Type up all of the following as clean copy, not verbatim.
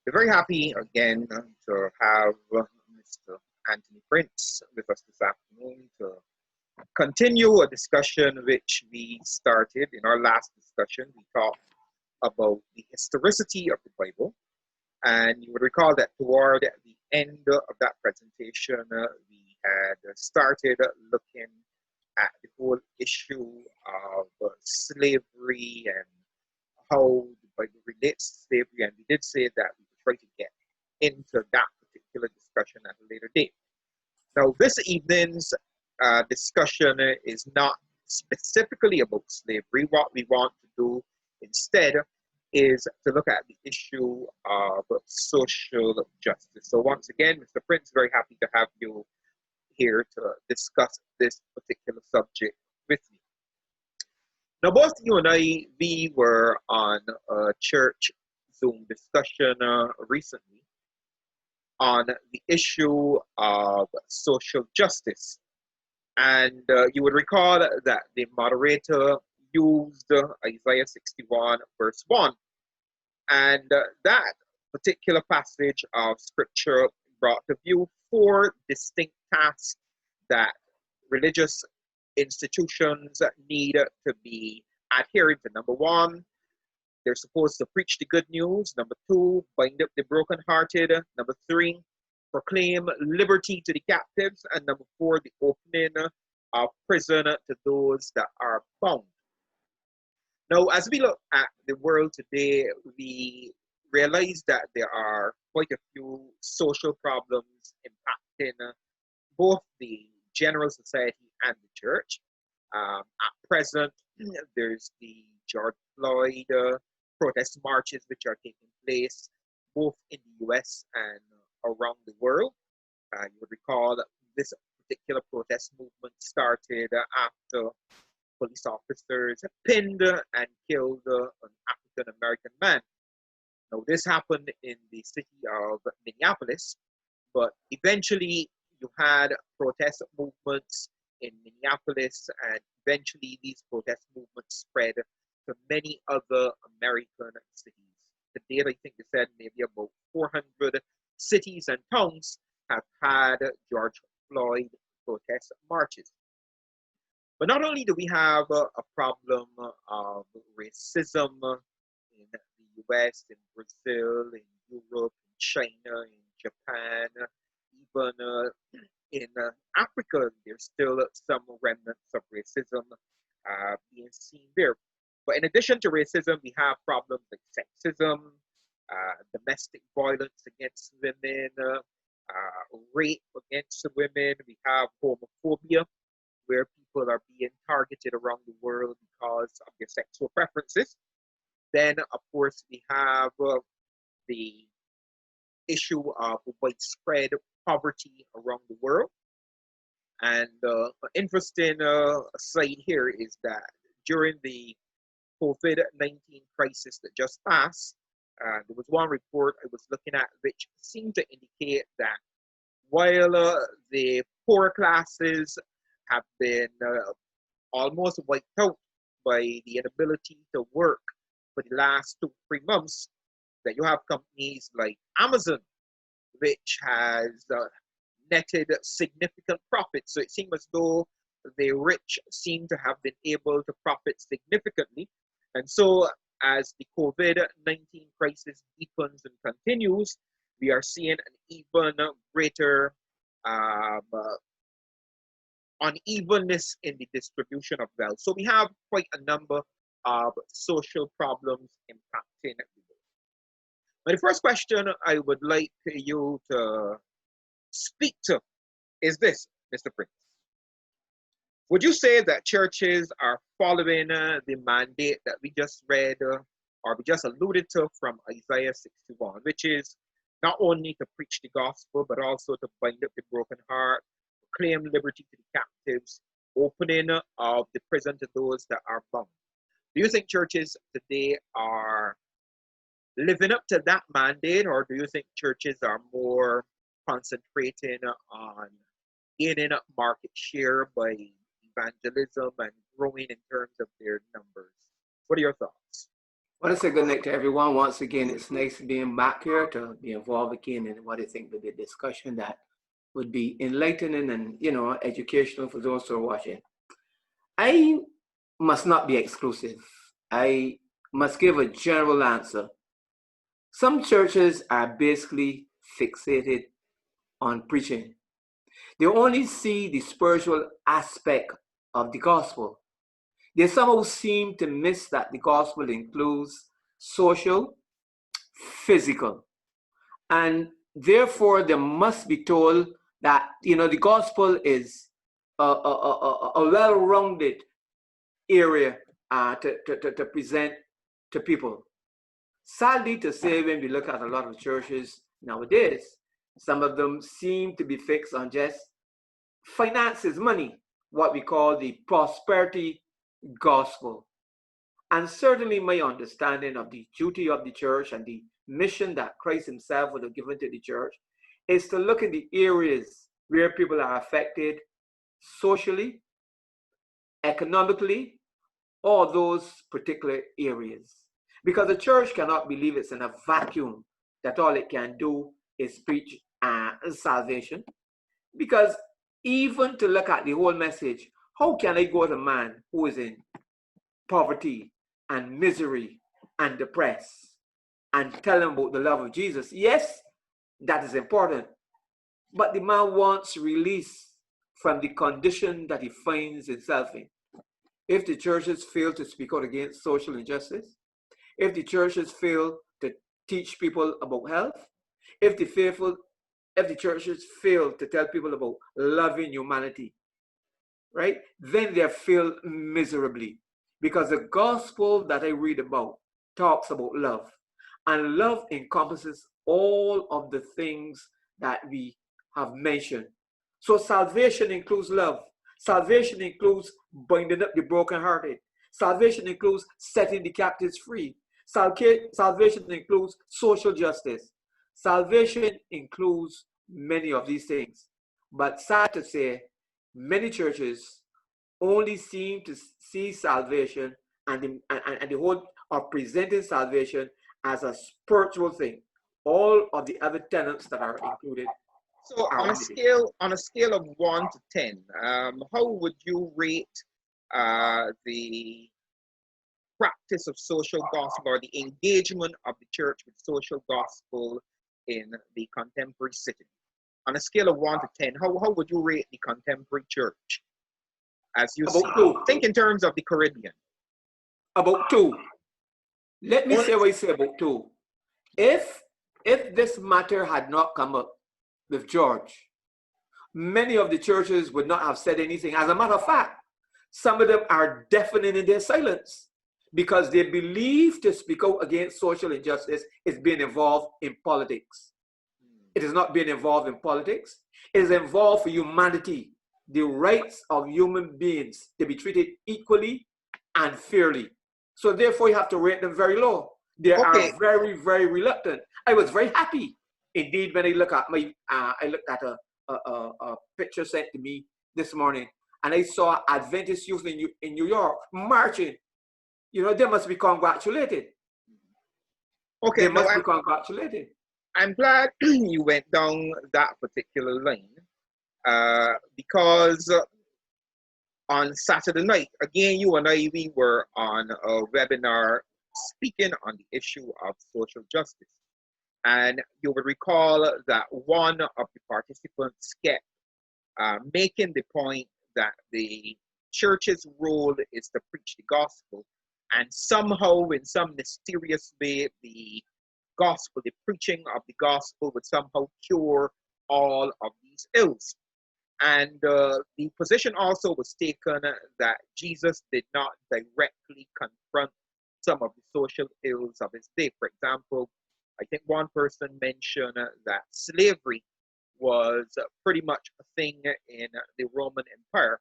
We're very happy again to have Mr. Anthony Prince with us this afternoon to continue a discussion which we started in our last discussion. We talked about the historicity of the Bible, and you would recall that toward the end of that presentation, we had started looking at the whole issue of slavery and how the Bible relates to slavery, and we did say that we would try to get into that particular discussion at a later date. Now, this evening's discussion is not specifically about slavery. What we want to do instead is to look at the issue of social justice. So once again, Mr. Prince, very happy to have you here to discuss this particular subject with me. Now, both you and I, we were on a church Zoom discussion recently on the issue of social justice. And you would recall that the moderator used Isaiah 61 verse 1. And that particular passage of scripture brought to view four distinct tasks that religious institutions need to be adhering to. Number one, they're supposed to preach the good news. Number two, bind up the brokenhearted. Number three, proclaim liberty to the captives. And number four, the opening of prison to those that are bound. Now, as we look at the world today, we realize that there are quite a few social problems impacting both the general society and the church. At present, there's the George Floyd protest marches which are taking place both in the US and around the world. You would recall that this particular protest movement started after police officers pinned and killed an African American man. Now, this happened in the city of Minneapolis, but eventually you had protest movements in Minneapolis, and eventually these protest movements spread to many other American cities. To date, I think they said maybe about 400 cities and towns have had George Floyd protest marches. But not only do we have a problem of racism in the US, in Brazil, in Europe, in China, in Japan, even in Africa, there's still some remnants of racism being seen there. But in addition to racism, we have problems like sexism, domestic violence against women, rape against women. We have homophobia, where people are being targeted around the world because of their sexual preferences. Then, of course, we have the issue of widespread poverty around the world. And an interesting side here is that during the COVID-19 crisis that just passed, there was one report I was looking at which seemed to indicate that while the poorer classes have been almost wiped out by the inability to work for the last 2-3 months, that you have companies like Amazon, which has netted significant profits. So it seems as though the rich seem to have been able to profit significantly. And so as the COVID-19 crisis deepens and continues, we are seeing an even greater unevenness in the distribution of wealth. So we have quite a number of social problems impacting the world. But the first question I would like you to speak to is this, Mr. Prince. Would you say that churches are following the mandate that we just read or we just alluded to from Isaiah 61, which is not only to preach the gospel, but also to bind up the broken heart, proclaim liberty to the captives, opening of the prison to those that are bound? Do you think churches today are living up to that mandate, or do you think churches are more concentrating on gaining up market share by evangelism and growing in terms of their numbers? What are your thoughts? Well, it's a good night to everyone. Once again, it's nice being back here to be involved again in what I think will be a discussion that would be enlightening and, educational for those who are watching. I must not be exclusive. I must give a general answer. Some churches are basically fixated on preaching. They only see the spiritual aspect of the gospel. They somehow seem to miss that the gospel includes social, physical, and therefore they must be told that the gospel is a well-rounded area to present to people. Sadly to say, when we look at a lot of churches nowadays, some of them seem to be fixed on just finances, money, what we call the prosperity gospel. And certainly my understanding of the duty of the church and the mission that Christ himself would have given to the church is to look in the areas where people are affected socially, economically, or those particular areas. Because the church cannot believe it's in a vacuum, that all it can do is preach salvation. Because even to look at the whole message, how can I go to a man who is in poverty and misery and depressed and tell him about the love of Jesus? Yes, that is important. But the man wants release from the condition that he finds himself in. If the churches fail to speak out against social injustice, if the churches fail to teach people about health, if the churches fail to tell people about loving humanity, right, then they fail miserably. Because the gospel that I read about talks about love. And love encompasses all of the things that we have mentioned. So salvation includes love. Salvation includes binding up the brokenhearted. Salvation includes setting the captives free. Salvation includes social justice. Salvation includes many of these things. But sad to say, many churches only seem to see salvation and the whole of presenting salvation as a spiritual thing. All of the other tenets that are included So are omitted. on a scale of 1 to 10, how would you rate the practice of social gospel or the engagement of the church with social gospel in the contemporary setting? On a scale of 1 to 10, how would you rate the contemporary church as you see About it? two. Think in terms of the Caribbean. About two. Let me Only, say what I say about two. If if this matter had not come up with George, many of the churches would not have said anything. As a matter of fact, some of them are deafening in their silence because they believe to speak out against social injustice is being involved in politics. It is not being involved in politics. It is involved for humanity, the rights of human beings to be treated equally and fairly. So therefore, you have to rate them very low. They okay, are very, very reluctant. I was very happy, indeed, when I look at I looked at a picture sent to me this morning, and I saw Adventist youth in New York marching. They must be congratulated. They okay. Now must be congratulated. I'm glad you went down that particular lane because on Saturday night, again, you and I, we were on a webinar speaking on the issue of social justice. And you would recall that one of the participants kept making the point that the church's role is to preach the gospel. And somehow, in some mysterious way, the gospel, the preaching of the gospel would somehow cure all of these ills. And the position also was taken that Jesus did not directly confront some of the social ills of his day. For example, I think one person mentioned that slavery was pretty much a thing in the Roman Empire,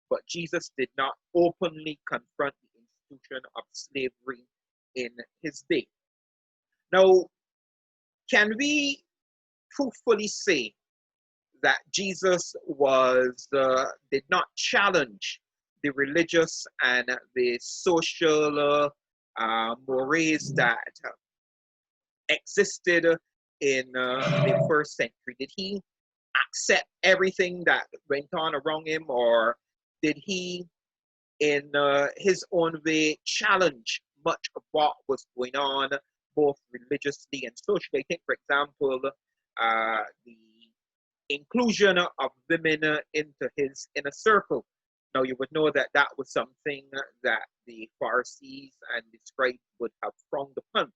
but Jesus did not openly confront the institution of slavery in his day. Now, can we truthfully say that Jesus did not challenge the religious and the social mores that existed in the first century? Did he accept everything that went on around him, or did he, in his own way, challenge much of what was going on, both religiously and socially? I think, for example, the inclusion of women into his inner circle. Now, you would know that that was something that the Pharisees and the scribes would have frowned upon.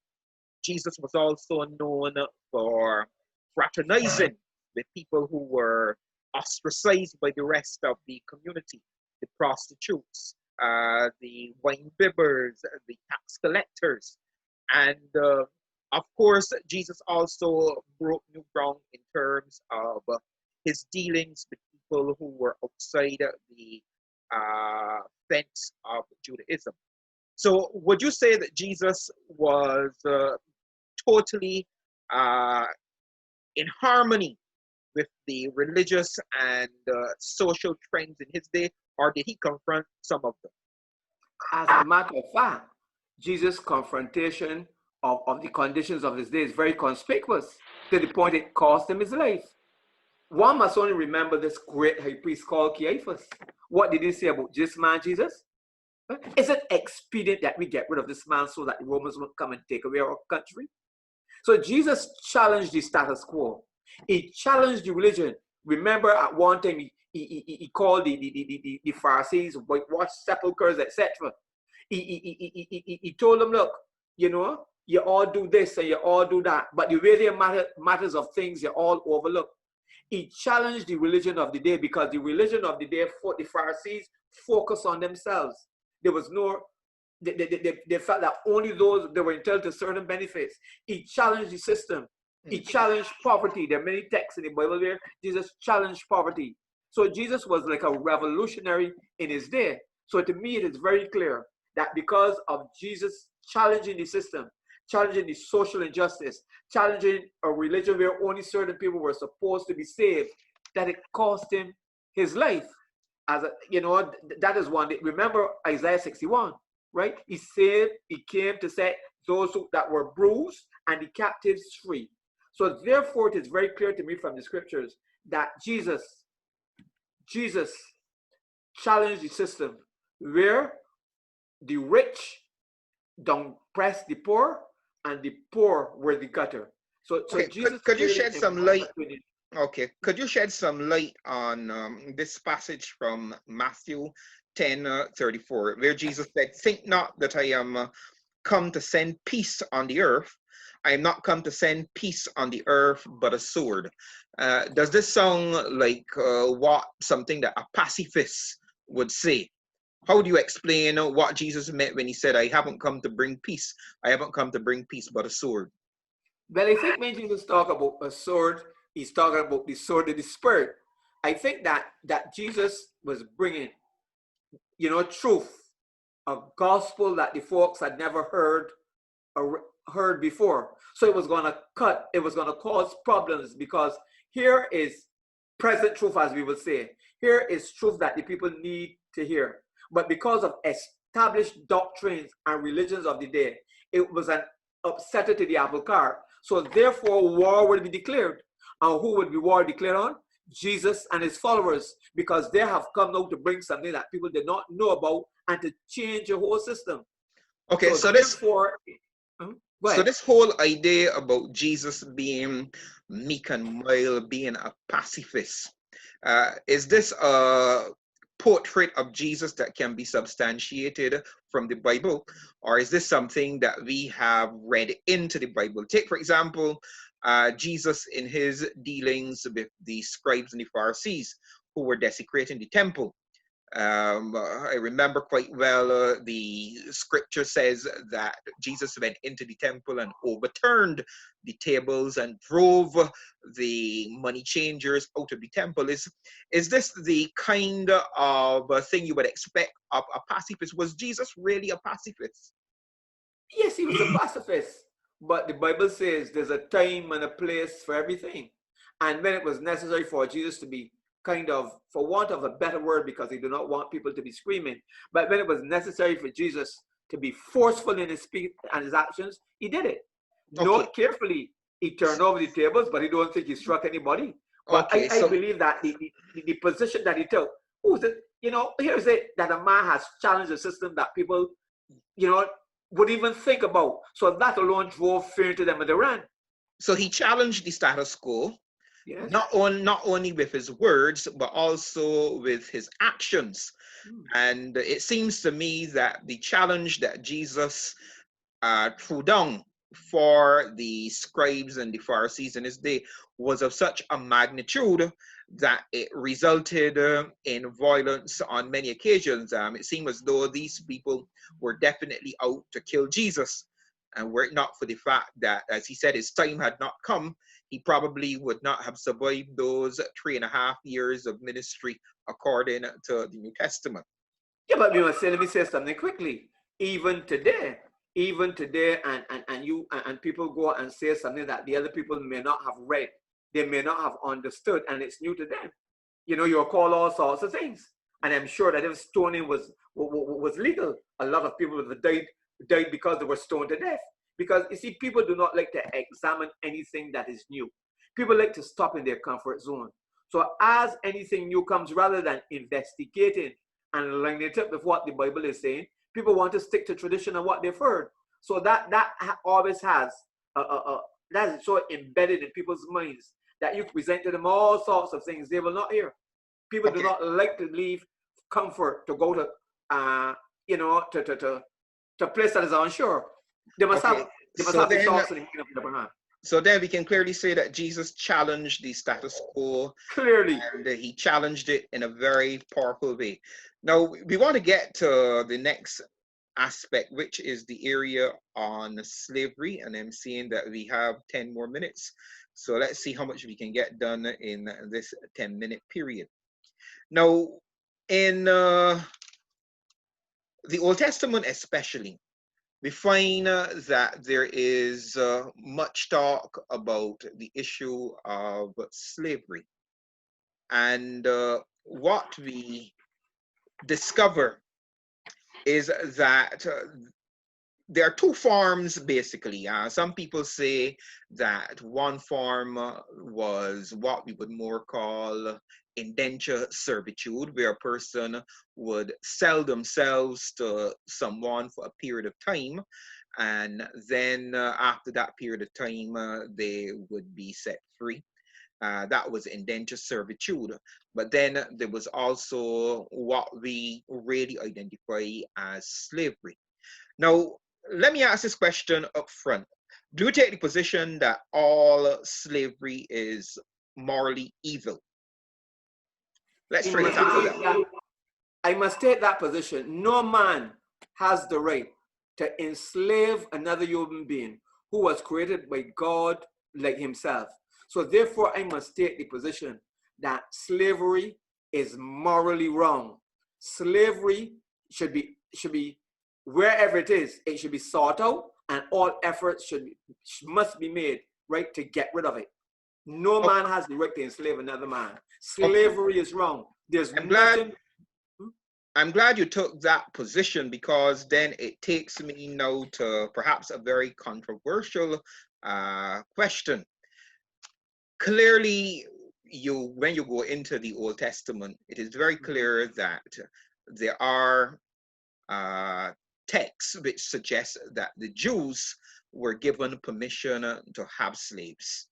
Jesus was also known for fraternizing with people who were ostracized by the rest of the community, the prostitutes, the wine bibbers, the tax collectors. And of course, Jesus also broke new ground in terms of his dealings with people who were outside the fence of Judaism. So, would you say that Jesus was totally in harmony with the religious and social trends in his day, or did he confront some of them? As a matter of fact, Jesus' confrontation of the conditions of his day is very conspicuous to the point it cost him his life. One must only remember this great high priest called Caiaphas. What did he say about this man, Jesus? Is it expedient that we get rid of this man so that the Romans won't come and take away our country? So Jesus challenged the status quo. He challenged the religion. Remember, at one time, he called the Pharisees whitewashed sepulchres, etc. He told them, look, you know, you all do this and you all do that, but the really matters of things you all overlook. He challenged the religion of the day, because the religion of the day, for the Pharisees, focused on themselves. There was no, they felt that only those that were entitled to certain benefits. He challenged the system. He challenged poverty. There are many texts in the Bible where Jesus challenged poverty. So Jesus was like a revolutionary in his day. So to me, it is very clear that because of Jesus challenging the system, challenging the social injustice, challenging a religion where only certain people were supposed to be saved, that it cost him his life. As a, you know, that is one. Remember Isaiah 61, right? He said he came to set those that were bruised and the captives free. So therefore, it is very clear to me from the scriptures that Jesus challenged the system where the rich don't press the poor and the poor were the gutter. So Okay, Jesus could you really shed some light? emphasized. Okay, could you shed some light on this passage from Matthew 10:34, where Jesus said, "Think not that I am come to send peace on the earth. I am not come to send peace on the earth, but a sword." Does this sound like something that a pacifist would say? How do you explain what Jesus meant when he said, "I haven't come to bring peace. I haven't come to bring peace, but a sword"? Well, I think when Jesus talk about a sword, he's talking about the sword of the spirit. I think that Jesus was bringing, you know, truth, a gospel that the folks had never heard or heard before. So it was going to it was going to cause problems, because here is present truth, as we would say. Here is truth that the people need to hear. But because of established doctrines and religions of the day, it was an upsetter to the apple cart. So therefore, war would be declared. And who would be war declared on? Jesus and his followers, because they have come now to bring something that people did not know about and to change the whole system. Okay, so this whole idea about Jesus being meek and mild, being a pacifist, is this a portrait of Jesus that can be substantiated from the Bible, or is this something that we have read into the Bible? Take, for example, Jesus in his dealings with the scribes and the Pharisees who were desecrating the temple. I remember quite well the scripture says that Jesus went into the temple and overturned the tables and drove the money changers out of the temple. Is this the kind of thing you would expect of a pacifist? Was Jesus really a pacifist? Yes, he was a pacifist. But the Bible says there's a time and a place for everything. And when it was necessary for Jesus to be kind of, for want of a better word, because he did not want people to be screaming, but when it was necessary for Jesus to be forceful in his speech and his actions, he did it. Okay. Note carefully, he turned over the tables, but he don't think he struck anybody. But Okay, I believe that the position that he took, here's it, that a man has challenged a system that people, would even think about. So that alone drove fear into them and they ran. So he challenged the status quo, yes. not only with his words, but also with his actions. And it seems to me that the challenge that Jesus threw down for the scribes and the Pharisees in his day was of such a magnitude that it resulted in violence on many occasions. It seemed as though these people were definitely out to kill Jesus. And were it not for the fact that, as he said, his time had not come, he probably would not have survived those 3.5 years of ministry according to the New Testament. Yeah, but let me say something quickly. Even today, and people go and say something that the other people may not have read, they may not have understood, and it's new to them. You're called all sorts of things. And I'm sure that if stoning was legal, a lot of people would have died because they were stoned to death. Because you see, people do not like to examine anything that is new. People like to stop in their comfort zone. So as anything new comes, rather than investigating and lining it up with what the Bible is saying, people want to stick to tradition and what they've heard. So that always has that is so embedded in people's minds that you present to them all sorts of things they will not hear. People do not like to leave comfort to go to to place that is unsure. They must have the thoughts in the kingdom of Abraham. So then we can clearly say that Jesus challenged the status quo. Clearly. And he challenged it in a very powerful way. Now, we want to get to the next aspect, which is the area on slavery. And I'm seeing that we have 10 more minutes. So let's see how much we can get done in this 10-minute period. Now, in the Old Testament especially, we find that there is much talk about the issue of slavery. And what we discover is that there are two forms, basically. Some people say that one form was what we would more call indentured servitude, where a person would sell themselves to someone for a period of time, and then after that period of time, they would be set free. That was indentured servitude. But then there was also what we really identify as slavery. Now, let me ask this question up front. Do you take the position that all slavery is morally evil? Let's try to tackle that. I must take that position. No man has the right to enslave another human being who was created by God like himself. So therefore, I must take the position that slavery is morally wrong. Slavery should be wherever it is, it should be sought out, and all efforts must be made, right, to get rid of it. No man has the right to enslave another man. Slavery is wrong. I'm glad you took that position, because then it takes me now to perhaps a very controversial question. Clearly, when you go into the Old Testament, it is very clear that there are texts which suggest that the Jews were given permission to have slaves.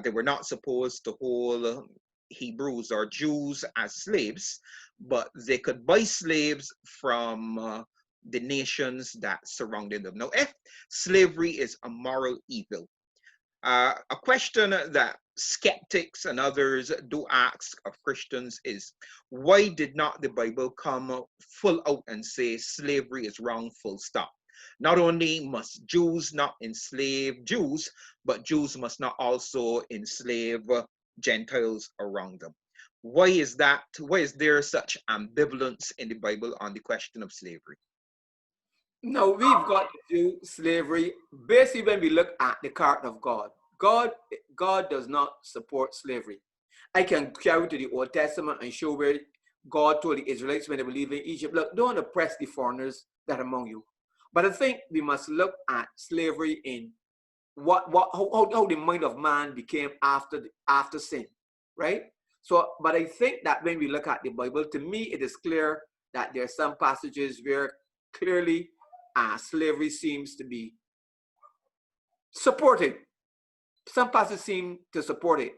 They were not supposed to hold Hebrews or Jews as slaves, but they could buy slaves from the nations that surrounded them. Now, if slavery is a moral evil, a question that skeptics and others do ask of Christians is, why did not the Bible come full out and say slavery is wrong, full stop? Not only must Jews not enslave Jews, but Jews must not also enslave Gentiles around them. Why is that? Why is there such ambivalence in the Bible on the question of slavery? No, we've got to do slavery. Basically, when we look at the character of God, God does not support slavery. I can carry to the Old Testament and show where God told the Israelites when they were leaving Egypt, look, don't oppress the foreigners that are among you. But I think we must look at slavery in how the mind of man became after sin, right? So, but I think that when we look at the Bible, to me, it is clear that there are some passages where clearly slavery seems to be supported. Some passages seem to support it.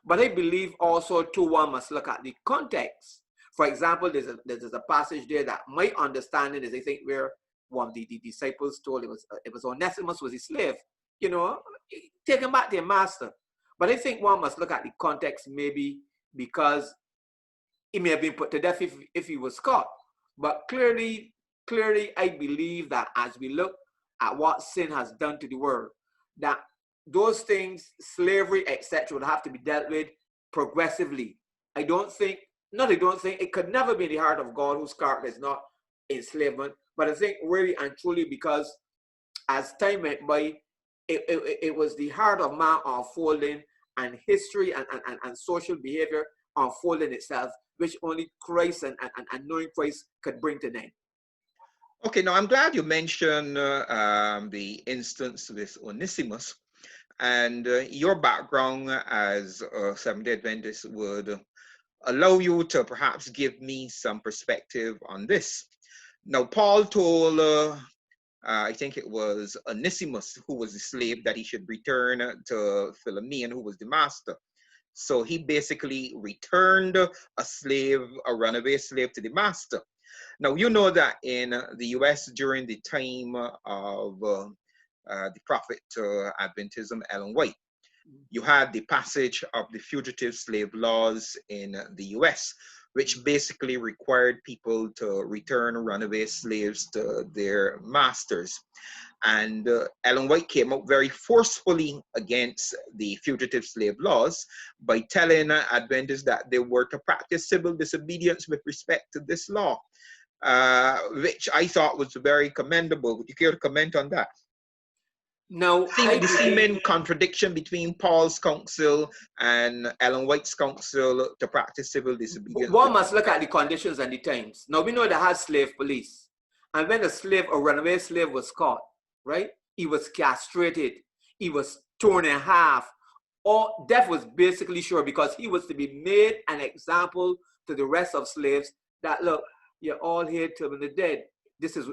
But I believe also too, one must look at the context. For example, there's a passage there that my understanding is, I think, where one of the disciples told it was Onesimus was a slave, you know, take him back to their master. But I think one must look at the context, maybe because he may have been put to death if he was caught. But clearly, I believe that as we look at what sin has done to the world, that those things, slavery, etc., would have to be dealt with progressively. I don't think it could never be in the heart of God, whose character is not enslavement. But I think really and truly, because as time went by, it was the heart of man unfolding, and history and social behavior unfolding itself, which only Christ and knowing Christ could bring to an end. Okay, now I'm glad you mentioned the instance with Onesimus, and your background as a Seventh-day Adventist would allow you to perhaps give me some perspective on this. Now, Paul told, I think it was Onesimus, who was the slave, that he should return to Philemon, who was the master. So he basically returned a slave, a runaway slave, to the master. Now, you know that in the US during the time of the prophet Adventism, Ellen White, you had the passage of the Fugitive Slave Laws in the US, which basically required people to return runaway slaves to their masters. And Ellen White came out very forcefully against the Fugitive Slave Laws by telling Adventists that they were to practice civil disobedience with respect to this law, which I thought was very commendable. Would you care to comment on that? Now, The seeming contradiction between Paul's counsel and Ellen White's counsel to practice civil disobedience. One must look at the conditions and the times. Now, we know they had slave police. And when a slave, a runaway slave, was caught, right, he was castrated, he was torn in half, or death was basically sure, because he was to be made an example to the rest of slaves that, look, you're all here till the dead. This is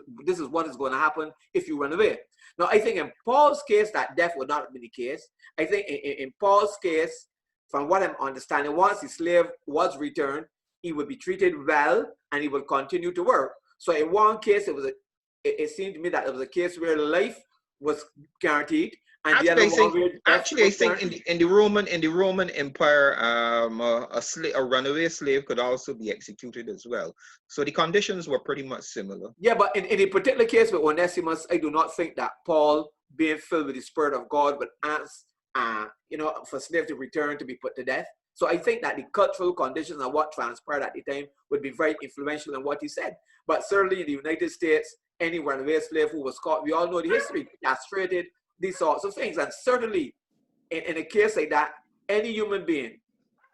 what is going to happen if you run away. Now, I think in Paul's case, that death would not have been the case. I think in Paul's case, from what I'm understanding, once the slave was returned, he would be treated well and he would continue to work. So in one case, it seemed to me that it was a case where life was guaranteed. And actually, I think in the Roman Empire, a runaway slave could also be executed as well. So the conditions were pretty much similar. Yeah, but in a particular case with Onesimus, I do not think that Paul, being filled with the Spirit of God, would ask, for slave to return to be put to death. So I think that the cultural conditions and what transpired at the time would be very influential in what he said. But certainly in the United States, any runaway slave who was caught, we all know the history, castrated, these sorts of things. And certainly in a case like that, any human being,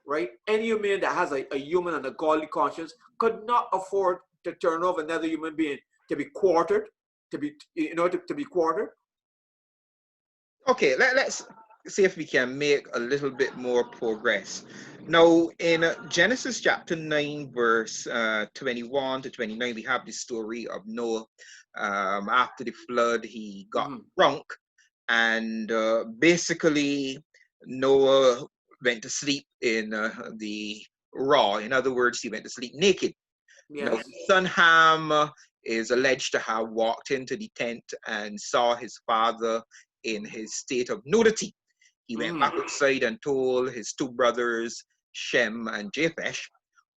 right, any human being that has a human and a godly conscience could not afford to turn over another human being to be quartered, to be quartered. Okay, let's see if we can make a little bit more progress. Now, in Genesis chapter 9, verse 21 to 29, we have the story of Noah. After the flood, he got drunk, and basically Noah went to sleep in the raw. In other words, he went to sleep naked. Yes. Now, his son Ham is alleged to have walked into the tent and saw his father in his state of nudity. He went back outside and told his two brothers, Shem and Japheth,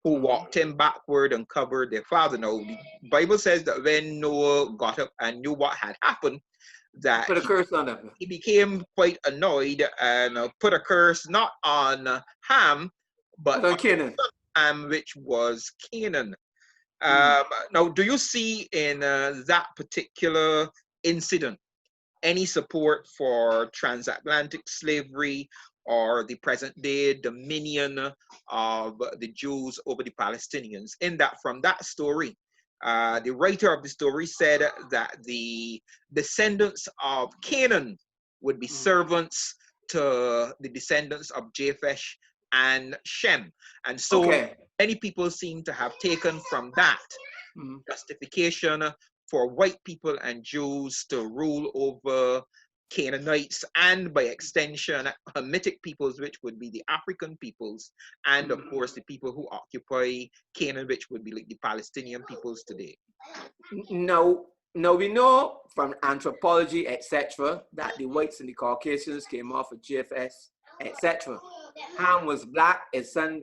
who walked him backward and covered their father. Now, the Bible says that when Noah got up and knew what had happened, that put a curse on them. He became quite annoyed and put a curse not on Ham, but on Canaan. Ham, which was Canaan. Now, do you see in that particular incident any support for transatlantic slavery or the present day dominion of the Jews over the Palestinians? In that, from that story, The writer of the story said that the descendants of Canaan would be servants to the descendants of Japheth and Shem. And so many people seem to have taken from that justification for white people and Jews to rule over Canaanites, and by extension Hamitic peoples, which would be the African peoples, and of course the people who occupy Canaan, which would be like the Palestinian peoples today. Now we know from anthropology, etc., that the whites and the Caucasians came off of Japheth, etc. Ham was black, his son,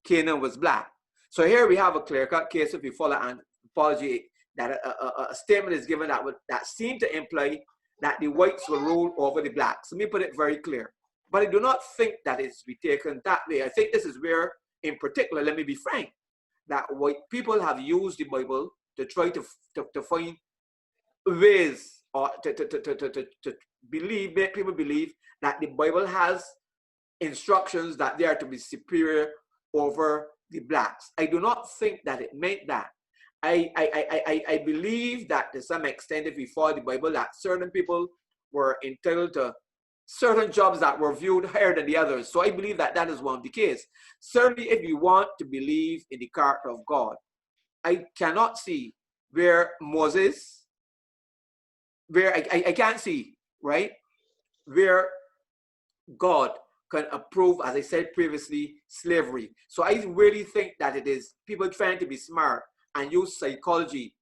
Canaan was black. So here we have a clear-cut case, if you follow anthropology, that a statement is given that seemed to imply that the whites will rule over the blacks. Let me put it very clear. But I do not think that it's to be taken that way. I think this is where, in particular, let me be frank, that white people have used the Bible to try to find ways or to believe, make people believe that the Bible has instructions that they are to be superior over the blacks. I do not think that it meant that. I believe that to some extent, if we follow the Bible, that certain people were entitled to certain jobs that were viewed higher than the others. So I believe that that is one of the case. Certainly, if you want to believe in the character of God, I cannot see where Moses, where I can't see, right, where God can approve, as I said previously, slavery. So I really think that it is people trying to be smart and use psychology